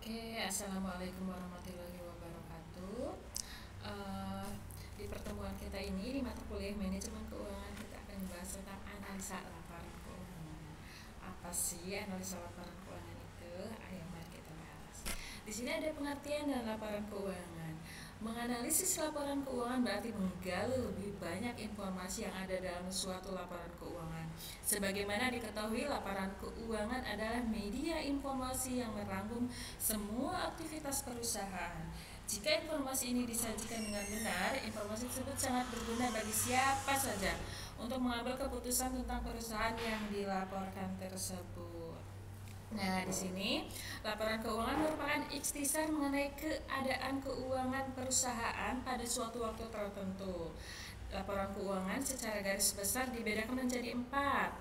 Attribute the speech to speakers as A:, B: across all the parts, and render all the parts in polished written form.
A: Oke, assalamualaikum warahmatullahi wabarakatuh. Eh, di pertemuan kita ini di mata kuliah manajemen keuangan kita akan membahas tentang analisa laporan keuangan. Apa sih analisa laporan keuangan itu? Ayo mari kita bahas. Di sini ada pengertian dan laporan keuangan. Menganalisis laporan keuangan berarti menggali lebih banyak informasi yang ada dalam suatu laporan keuangan. Sebagaimana diketahui, laporan keuangan adalah media informasi yang merangkum semua aktivitas perusahaan. Jika informasi ini disajikan dengan benar, informasi tersebut sangat berguna bagi siapa saja untuk mengambil keputusan tentang perusahaan yang dilaporkan tersebut. Nah, di sini laporan keuangan merupakan ikhtisar mengenai keadaan keuangan perusahaan pada suatu waktu tertentu. Laporan keuangan secara garis besar dibedakan menjadi 4.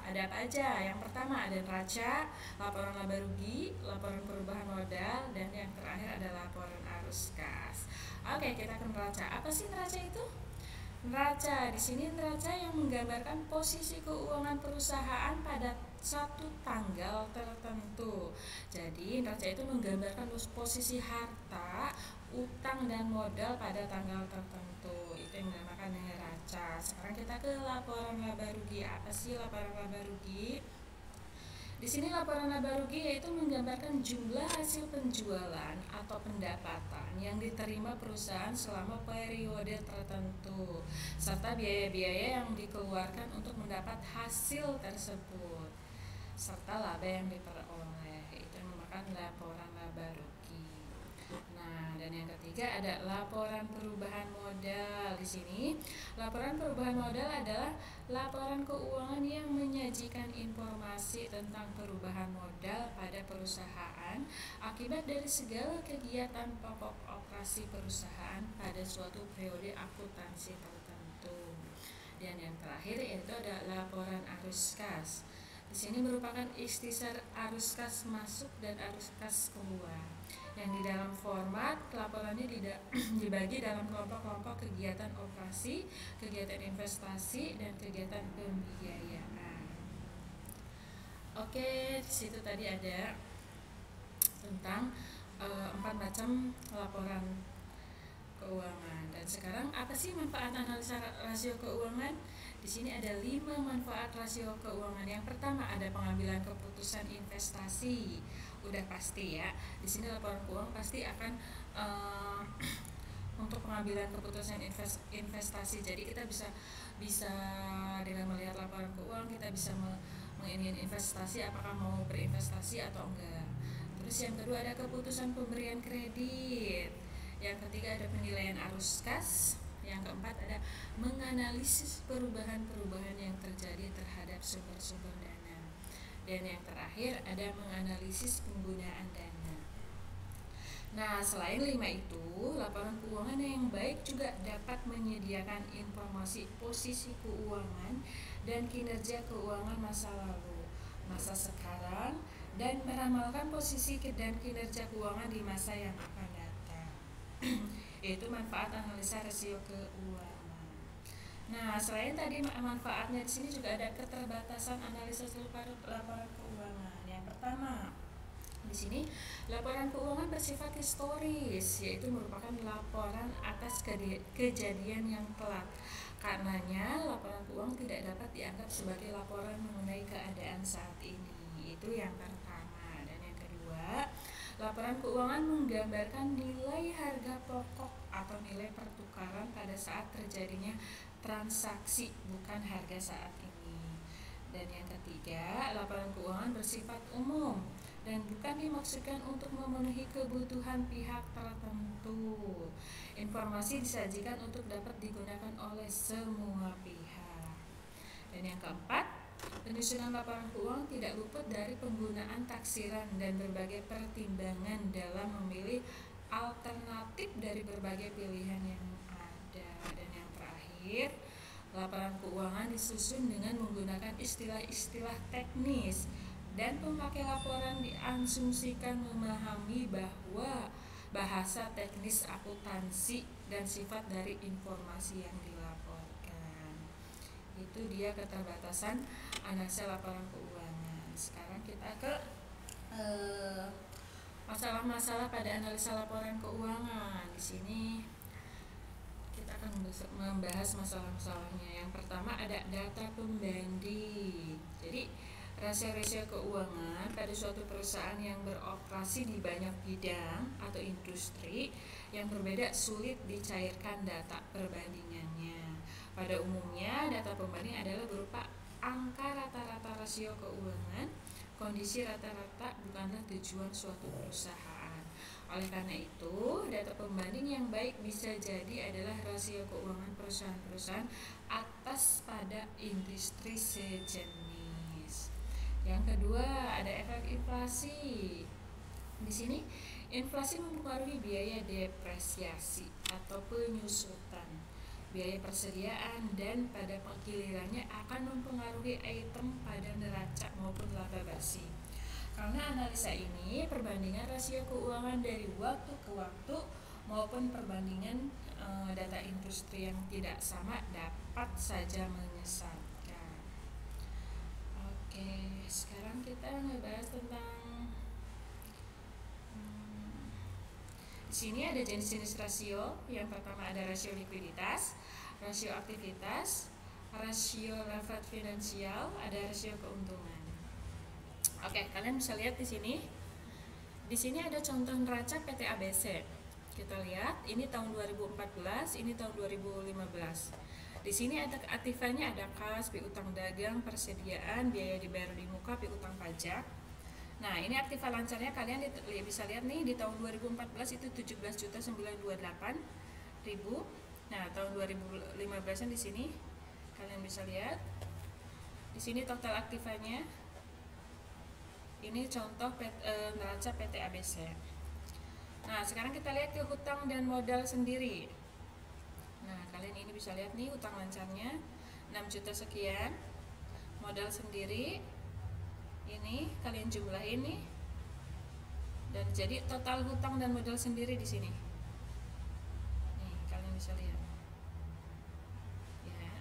A: Ada apa aja? Yang pertama ada neraca, laporan laba rugi, laporan perubahan modal, dan yang terakhir ada laporan arus kas. Oke, kita ke neraca. Apa sih neraca itu? Neraca di sini neraca yang menggambarkan posisi keuangan perusahaan pada satu tanggal tertentu. Jadi neraca itu menggambarkan posisi harta, utang dan modal pada tanggal tertentu. Itu yang dinamakan neraca. Sekarang kita ke laporan laba rugi. Apa sih laporan laba rugi? Di sini laporan laba rugi yaitu menggambarkan jumlah hasil penjualan atau pendapatan yang diterima perusahaan selama periode tertentu serta biaya-biaya yang dikeluarkan untuk mendapat hasil tersebut serta laba yang diperoleh. Itu yang merupakan laporan laba rugi. Nah, dan yang ketiga ada laporan perubahan modal. Di sini, laporan perubahan modal adalah laporan keuangan yang menyajikan informasi tentang perubahan modal pada perusahaan akibat dari segala kegiatan pokok operasi perusahaan pada suatu periode akuntansi tertentu. Dan yang terakhir yaitu ada laporan arus kas. Di sini merupakan ikhtisar arus kas masuk dan arus kas keluar. Yang di dalam format laporannya dibagi dalam kelompok-kelompok kegiatan operasi, kegiatan investasi, dan kegiatan pembiayaan. Oke, di situ tadi ada tentang 4 macam laporan keuangan. Dan sekarang apa sih manfaat analisa rasio keuangan? Di sini ada 5 manfaat rasio keuangan. Yang pertama ada pengambilan keputusan investasi. Udah pasti ya. Di sini laporan keuangan pasti akan untuk pengambilan keputusan investasi. Jadi kita bisa dengan melihat laporan keuangan kita bisa mengingin investasi, apakah mau berinvestasi atau enggak. Terus yang kedua ada keputusan pemberian kredit. Yang ketiga ada penilaian arus kas. Yang keempat ada menganalisis perubahan-perubahan yang terjadi terhadap sumber-sumber dana. Dan yang terakhir ada menganalisis penggunaan dana. Nah, selain 5 itu, laporan keuangan yang baik juga dapat menyediakan informasi posisi keuangan dan kinerja keuangan masa lalu, masa sekarang, dan meramalkan posisi dan kinerja keuangan di masa yang akan datang. Yaitu manfaat analisa rasio keuangan. Nah, selain tadi manfaatnya di sini juga ada keterbatasan analisis laporan keuangan. Yang pertama, di sini laporan keuangan bersifat historis, yaitu merupakan laporan atas kejadian yang telat. Karenanya, laporan keuangan tidak dapat dianggap sebagai laporan mengenai keadaan saat ini. Itu yang pertama. Dan yang kedua, laporan keuangan menggambarkan nilai harga pokok atau nilai pertukaran pada saat terjadinya transaksi, bukan harga saat ini. Dan yang ketiga, laporan keuangan bersifat umum dan bukan dimaksudkan untuk memenuhi kebutuhan pihak tertentu. Informasi disajikan untuk dapat digunakan oleh semua pihak. Dan yang keempat, penyusunan laporan keuangan tidak luput dari penggunaan taksiran dan berbagai pertimbangan dalam memilih alternatif dari berbagai pilihan yang ada. Dan yang terakhir, laporan keuangan disusun dengan menggunakan istilah-istilah teknis dan pemakai laporan diasumsikan memahami bahwa bahasa teknis akuntansi dan sifat dari informasi yang dilaporkan. Itu dia keterbatasan analisa laporan keuangan. Sekarang kita ke Masalah-masalah pada analisa laporan keuangan. Di sini kita akan membahas masalah-masalahnya. Yang pertama ada data pembanding. Jadi rasio-rasio keuangan pada suatu perusahaan yang beroperasi di banyak bidang atau industri yang berbeda sulit dicairkan data perbandingannya. Pada umumnya data pembanding adalah berupa angka rata-rata rasio keuangan. Kondisi rata-rata bukanlah tujuan suatu perusahaan. Oleh karena itu, data pembanding yang baik bisa jadi adalah rasio keuangan perusahaan-perusahaan atas pada industri sejenis. Yang kedua, ada efek inflasi. Di sini, inflasi mempengaruhi biaya depresiasi atau penyusutan, biaya persediaan, dan pada gilirannya akan mempengaruhi item pada neraca maupun laba bersih. Karena analisa ini, perbandingan rasio keuangan dari waktu ke waktu maupun perbandingan data industri yang tidak sama dapat saja menyesatkan. Oke, sekarang kita ngebahas tentang di sini ada jenis-jenis rasio. Yang pertama ada rasio likuiditas, rasio aktivitas, rasio leverage finansial, ada rasio keuntungan. Oke, kalian bisa lihat di sini. Di sini ada contoh neraca PT ABC. Kita lihat, ini tahun 2014, ini tahun 2015. Di sini ada aktifanya, ada kas, piutang dagang, persediaan, biaya dibayar di muka, piutang pajak. Nah, ini aktiva lancarnya kalian bisa lihat nih di tahun 2014 itu 17.928.000. Nah, tahun 2015-an di sini kalian bisa lihat. Di sini total aktivanya. Ini contoh neraca PT ABC. Nah, sekarang kita lihat ke hutang dan modal sendiri. Nah, kalian ini bisa lihat nih hutang lancarnya 6 juta sekian. Modal sendiri ini kalian jumlahin nih, dan jadi total hutang dan modal sendiri di sini. Nih kalian bisa lihat. Ya.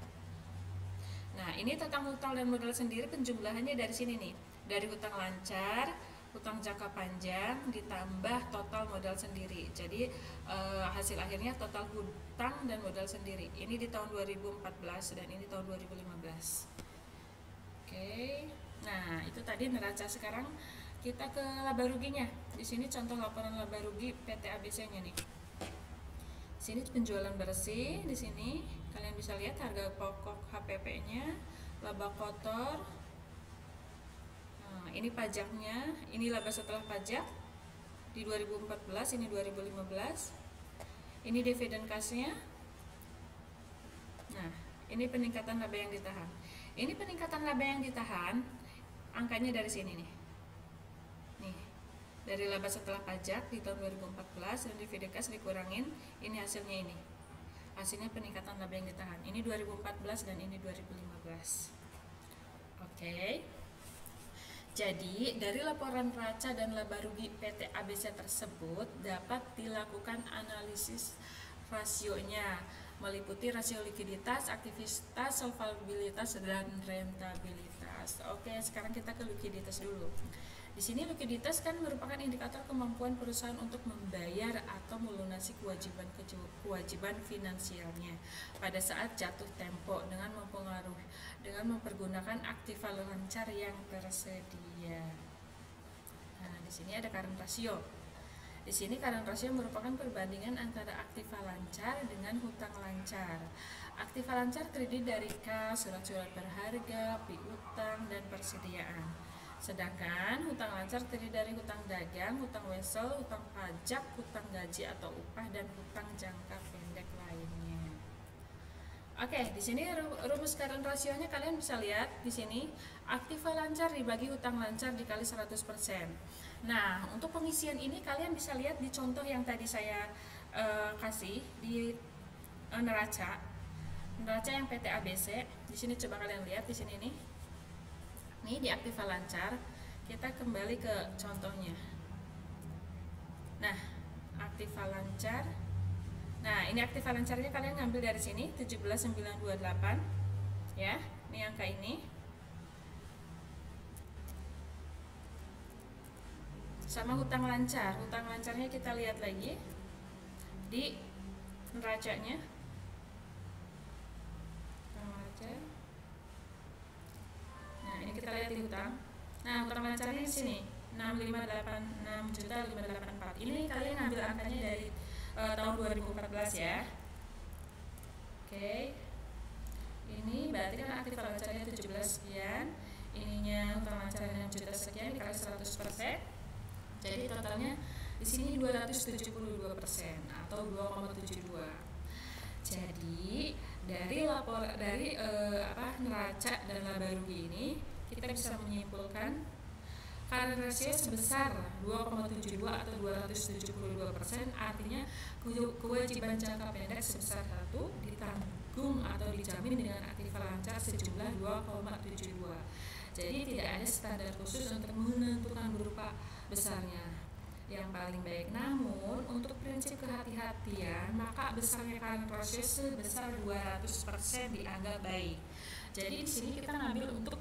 A: Nah ini total hutang dan modal sendiri penjumlahannya dari sini nih, dari hutang lancar, hutang jangka panjang ditambah total modal sendiri. Jadi hasil akhirnya total hutang dan modal sendiri. Ini di tahun 2014 dan ini tahun 2015. Oke. Nah, itu tadi neraca. Sekarang kita ke laba ruginya. Di sini contoh laporan laba rugi PT ABC-nya nih. Di sini penjualan bersih, di sini kalian bisa lihat harga pokok HPP-nya, laba kotor. Nah, ini pajaknya, ini laba setelah pajak di 2014, ini 2015. Ini dividen kasnya. Nah, ini peningkatan laba yang ditahan. Ini peningkatan laba yang ditahan, angkanya dari sini nih. Nih, dari laba setelah pajak di tahun 2014 dan dividen kas dikurangin, ini hasilnya ini. Hasilnya peningkatan laba yang ditahan. Ini 2014 dan ini 2015. Oke. Jadi, dari laporan neraca dan laba rugi PT ABC tersebut dapat dilakukan analisis rasionya, meliputi rasio likuiditas, aktivitas, solvabilitas, dan rentabilitas. Oke, sekarang kita ke likuiditas dulu. Di sini likuiditas kan merupakan indikator kemampuan perusahaan untuk membayar atau melunasi kewajiban finansialnya pada saat jatuh tempo dengan mempergunakan aktiva lancar yang tersedia. Nah, di sini ada current ratio. Di sini current ratio merupakan perbandingan antara aktiva lancar dengan hutang lancar. Aktiva lancar terdiri dari kas, surat-surat berharga, piutang, dan persediaan. Sedangkan hutang lancar terdiri dari hutang dagang, hutang wesel, hutang pajak, hutang gaji atau upah, dan hutang jangka pendek lainnya. Oke, di sini rumus current rasionya kalian bisa lihat di sini. Aktiva lancar dibagi hutang lancar dikali 100%. Nah, untuk pengisian ini kalian bisa lihat di contoh yang tadi saya kasih di neraca yang PT ABC. Di sini coba kalian lihat di sini nih. Nih di aktiva lancar, kita kembali ke contohnya. Nah, aktiva lancar. Nah, ini aktiva lancarnya kalian ngambil dari sini 17.928 ya. Ini angka ini. Sama hutang lancar. Hutang lancarnya kita lihat lagi di neracanya. Hutang lancar. Nah, ini kita lihat di hutang. Nah, hutang lancarnya di sini 6.584. Ini kalian ambil angkanya dari tahun 2014 ya. Oke. Ini berarti kan aktif lancarnya 17 sekian. Ininya hutang lancarnya 6 juta sekian dikali 100%. Jadi totalnya di sini 272% atau 2,72. Jadi dari neraca dan laba rugi ini kita bisa menyimpulkan current ratio sebesar 2,72 atau 272%, artinya kewajiban jangka pendek sebesar 1 ditanggung atau dijamin dengan aktiva lancar sejumlah 2,72. Jadi tidak ada standar khusus untuk menentukan berupa besarnya yang paling baik. Namun untuk prinsip kehati-hatian, maka besarnya current ratio sebesar 200% dianggap baik. Jadi di sini kita ngambil untuk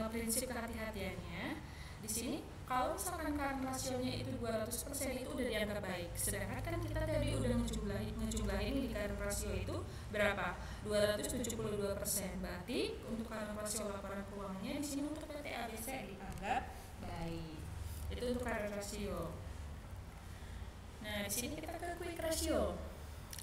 A: prinsip kehati-hatiannya. Di sini kalau misalkan current rasionya itu 200% itu udah dianggap baik. Sedangkan kan kita tadi udah ngejumlahin di current ratio itu berapa? 272%. Berarti untuk current ratio laporan keuangannya di sini untuk PT ABC dianggap baik. Itu untuk current ratio. Nah, di sini kita ke quick ratio.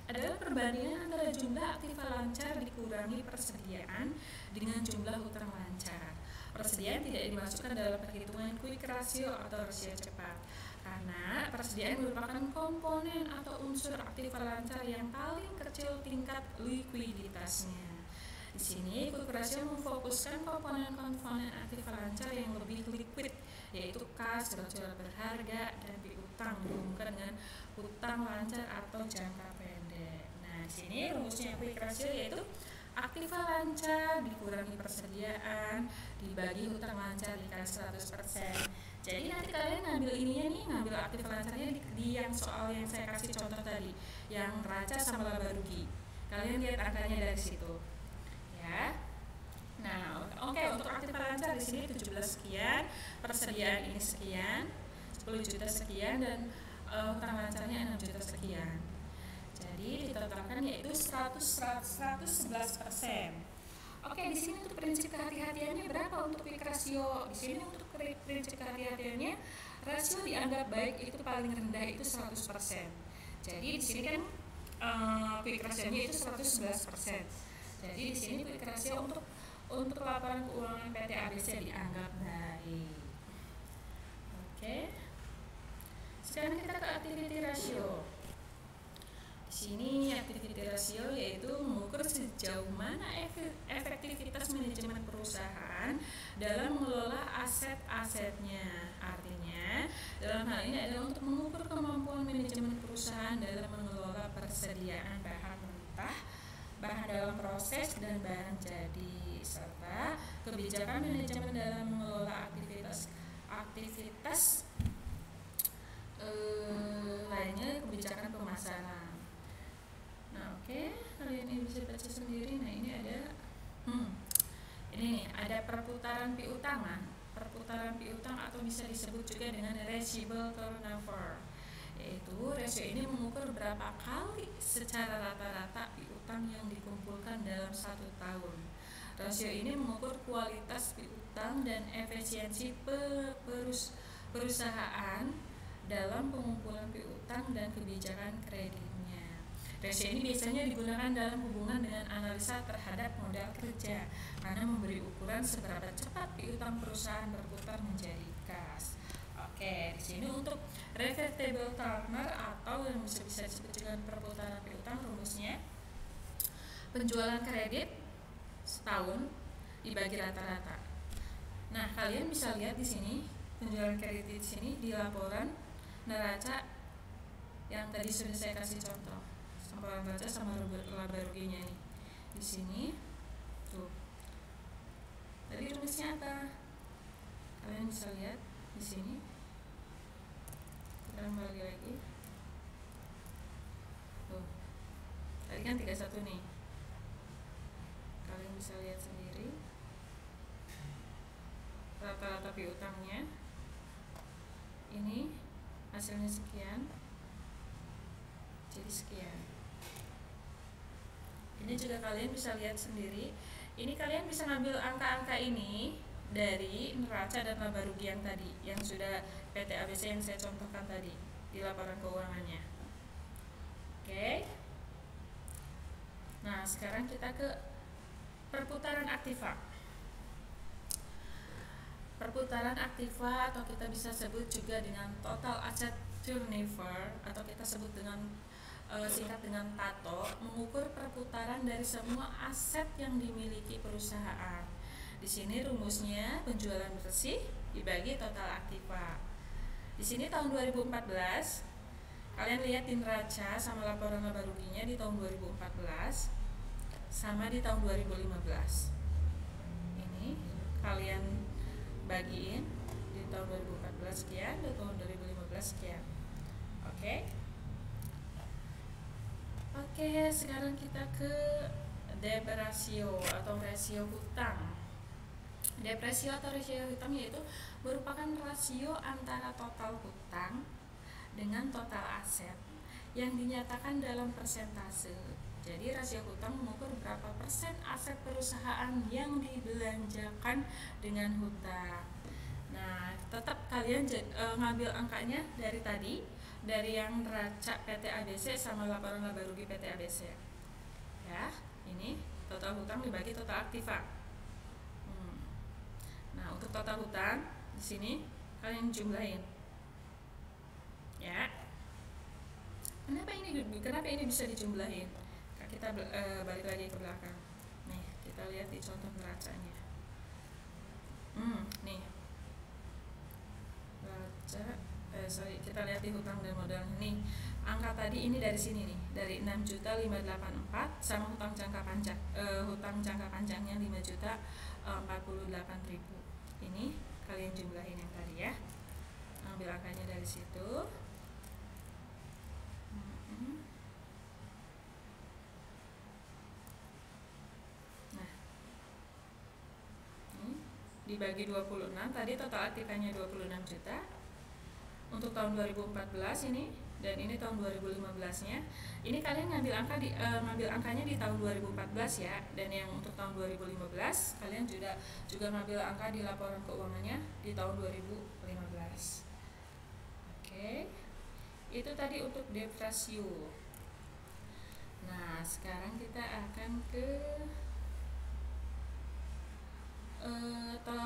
A: Adalah perbandingan antara jumlah aktiva lancar dikurangi persediaan dengan jumlah hutang lancar. Persediaan tidak dimasukkan dalam perhitungan quick ratio atau rasio cepat karena persediaan merupakan komponen atau unsur aktiva lancar yang paling kecil tingkat likuiditasnya. Di sini quick ratio memfokuskan komponen-komponen aktiva lancar yang lebih liquid, yaitu kas, surat-surat berharga, dan piutang dihubungkan dengan hutang lancar atau jangka pendek. Nah, di sini rumusnya quick ratio yaitu aktiva lancar dikurangi persediaan dibagi hutang lancar dikali 100%. Jadi nanti kalian ngambil ininya nih, ngambil aktiva lancarnya di yang soal yang saya kasih contoh tadi, yang neraca sama laba rugi. Kalian lihat angkanya dari situ. Ya. Nah, oke, untuk aktiva lancar di sini 17 sekian, persediaan ini sekian, 10 juta sekian, dan hutang lancarnya 6 juta sekian. Jadi ditotalkan yaitu 111%. Oke, di sini untuk prinsip kehati-hatiannya berapa untuk quick ratio? Di sini untuk prinsip kehati-hatiannya rasio dianggap baik itu paling rendah itu 100%. Jadi di sini kan quick ratio-nya itu 111%. Jadi di sini quick ratio untuk laporan keuangan PT ABC dianggap baik. Oke. Sekarang kita ke activity ratio. Di sini activity ratio yaitu mengukur sejauh mana efektivitas manajemen perusahaan dalam mengelola aset-asetnya. Artinya, dalam hal ini adalah untuk mengukur kemampuan manajemen perusahaan dalam mengelola persediaan bahan mentah, bahan dalam proses, dan bahan jadi, serta kebijakan manajemen dalam mengelola aktivitas lainnya, kebijakan pemasaran. Nah, oke, kalian ini bisa baca sendiri. Nah, ini ada ini nih, ada perputaran piutang. Perputaran piutang atau bisa disebut juga dengan receivable turnover. Yaitu rasio ini mengukur berapa kali secara rata-rata piutang yang dikumpulkan dalam 1 tahun. Rasio ini mengukur kualitas piutang dan efisiensi perusahaan dalam pengumpulan piutang dan kebijakan kreditnya. Rasio ini biasanya digunakan dalam hubungan dengan analisa terhadap modal kerja karena memberi ukuran seberapa cepat piutang perusahaan berputar menjadi kas. Oke, di sini untuk revertible turnover atau yang bisa disebut dengan perputaran piutang, rumusnya penjualan kredit setahun dibagi rata-rata. Nah, kalian bisa lihat di sini penjualan kredit di sini di laporan neraca yang tadi sudah saya kasih contoh. Laporan neraca sama laba ruginya nih. Di sini tuh. Tadi rumusnya apa? Kalian bisa lihat di sini. Kita kembali lagi. Tuh. Tadi kan 31 nih. Kalian bisa lihat sendiri. Rata-rata piutangnya ini hasilnya sekian, jadi sekian. Ini juga kalian bisa lihat sendiri. Ini kalian bisa ngambil angka-angka ini dari neraca dan laba rugi yang tadi, yang sudah PT ABC yang saya contohkan tadi di laporan keuangannya. Oke. Nah, sekarang kita ke perputaran aktiva. Perputaran aktiva atau kita bisa sebut juga dengan total asset turnover atau kita sebut dengan singkat dengan TATO, mengukur perputaran dari semua aset yang dimiliki perusahaan. Di sini rumusnya penjualan bersih dibagi total aktiva. Di sini tahun 2014, kalian lihat di neraca sama laporan laba ruginya di tahun 2014 sama di tahun 2015. Ini kalian bagiin di tahun 2014 sekian, di tahun 2015 sekian. Oke. Oke, sekarang kita ke debt ratio atau rasio hutang. Debt ratio atau rasio hutang yaitu merupakan rasio antara total hutang dengan total aset yang dinyatakan dalam persentase. Jadi rasio hutang mengukur berapa persen aset perusahaan yang dibelanjakan dengan hutang. Nah, tetap kalian ngambil angkanya dari tadi, dari yang neraca PT ABC sama laporan laba rugi PT ABC. Ya, ini total hutang dibagi total aktiva. Nah, untuk total hutang di sini kalian jumlahin. Ya. Kenapa ini bisa dijumlahin? Kita balik lagi ke belakang. Nih, kita lihat di contoh neracanya. Nih. Kita lihat di hutang dan modal nih. Angka tadi ini dari sini nih, dari 6.584 sama hutang jangka panjang. Hutang jangka panjangnya 5.048.000. Ini kalian jumlahin yang tadi ya. Ambil angkanya dari situ. Nah. Dibagi 26, tadi total aktifanya 26 juta. Untuk tahun 2014 ini dan ini tahun 2015-nya. Ini kalian ngambil angkanya di tahun 2014 ya. Dan yang untuk tahun 2015 kalian juga ngambil angka di laporan keuangannya di tahun 2015. Oke. Itu tadi untuk debt ratio. Nah, sekarang kita akan ke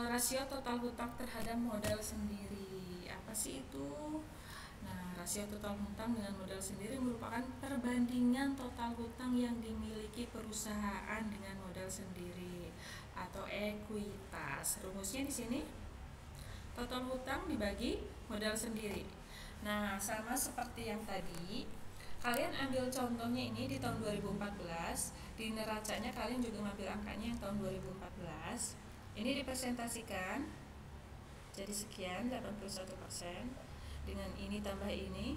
A: rasio total hutang terhadap modal sendiri. Apa sih itu? Nah, rasio total hutang dengan modal sendiri merupakan perbandingan total hutang yang dimiliki perusahaan dengan modal sendiri atau ekuitas. Rumusnya di sini total hutang dibagi modal sendiri. Nah, sama seperti yang tadi, kalian ambil contohnya ini di tahun 2014, di neracanya kalian juga ngambil angkanya yang tahun 2014. Ini dipresentasikan jadi sekian 81%, dengan ini tambah ini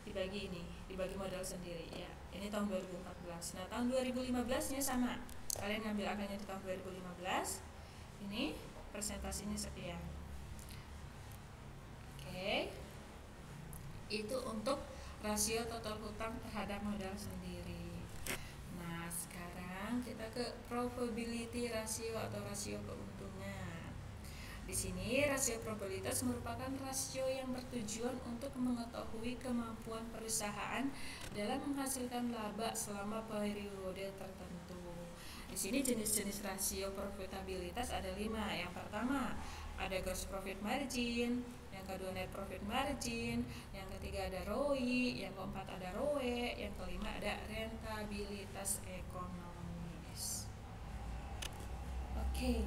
A: dibagi modal sendiri ya. Ini tahun 2014. Nah, tahun 2015-nya sama. Kalian ngambil angkanya di tahun 2015. Ini presentasinya sekian. Oke. Itu untuk rasio total hutang terhadap modal sendiri. Nah, sekarang kita ke probability ratio atau rasio keuntungan. Di sini rasio probabilitas merupakan rasio yang bertujuan untuk mengetahui kemampuan perusahaan dalam menghasilkan laba selama periode tertentu. Di sini jenis-jenis rasio profitabilitas ada 5. Yang pertama ada gross profit margin, yang kedua net profit margin, yang ketiga ada ROI, yang keempat ada ROE, yang kelima ada rentabilitas ekonomis. Oke.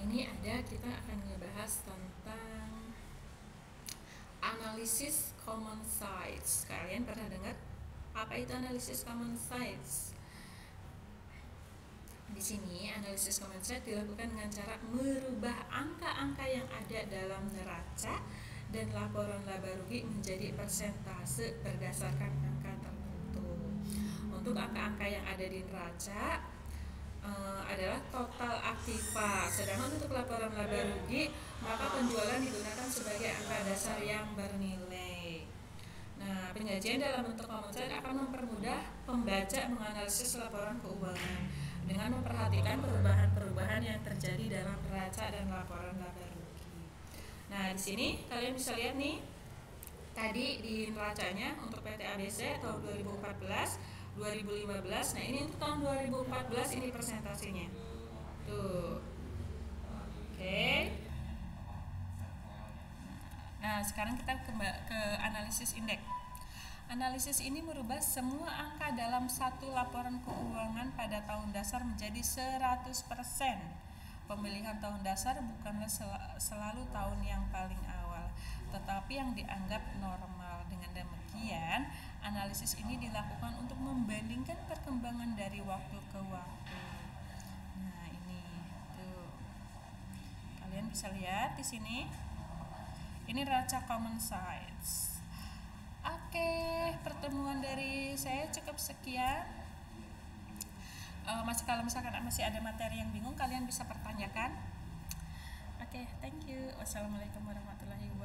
A: Ini kita akan ngebahas tentang analisis common size. Kalian pernah dengar apa itu analisis common size? Di sini analisis common size dilakukan dengan cara merubah angka-angka yang ada dalam neraca dan laporan laba rugi menjadi persentase berdasarkan angka tertentu. Untuk angka-angka yang ada di neraca, adalah total aktiva. Sedangkan untuk laporan laba rugi, maka penjualan digunakan sebagai angka dasar yang bernilai. Nah, penyajian dalam bentuk common sense akan mempermudah pembaca menganalisis laporan keuangan dengan memperhatikan perubahan-perubahan yang terjadi dalam neraca dan laporan laba rugi. Nah, di sini kalian bisa lihat nih, tadi di neracanya untuk PT ABC tahun 2014, 2015. Nah, ini untuk tahun 2014 ini presentasinya. Tuh. Oke. Nah, sekarang kita ke analisis indeks. Analisis ini merubah semua angka dalam satu laporan keuangan pada tahun dasar menjadi 100%. Pemilihan tahun dasar bukanlah selalu tahun yang paling awal, tetapi yang dianggap normal. Dengan demikian, analisis ini dilakukan untuk membandingkan perkembangan dari waktu ke waktu. Nah, ini tuh. Kalian bisa lihat di sini. Ini neraca common size. Oke, pertemuan dari saya cukup sekian. Kalau misalkan masih ada materi yang bingung, kalian bisa pertanyakan. Oke, thank you. Wassalamualaikum warahmatullahi wabarakatuh.